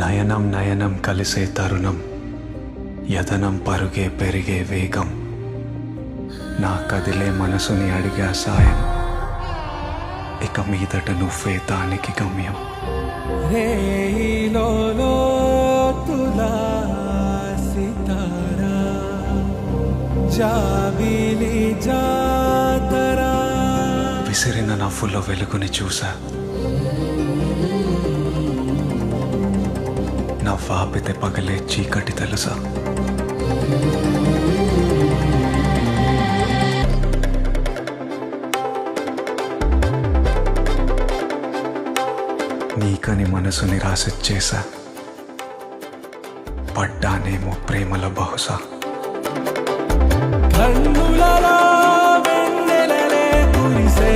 నయనం నయనం కలిసే తరుణం, యతనం పరుగే పెరిగే వేగం, నా కదిలే మనసుని అడిగా సాయం, ఇక మీదట నువ్వే దానికి గమ్యం. రేయిలో లోతులా సితారా, జాబిలి జాతరా. విసిరిన నవ్వులో వెలుగుని చూసా, నవ్వాపితే పగలే చీకటి తెలుసా. నీకని మనసు నిరాశ చేశా, పడ్డానేమో ప్రేమల బహుశా. కన్నులలో వెన్నెలలే కురిసే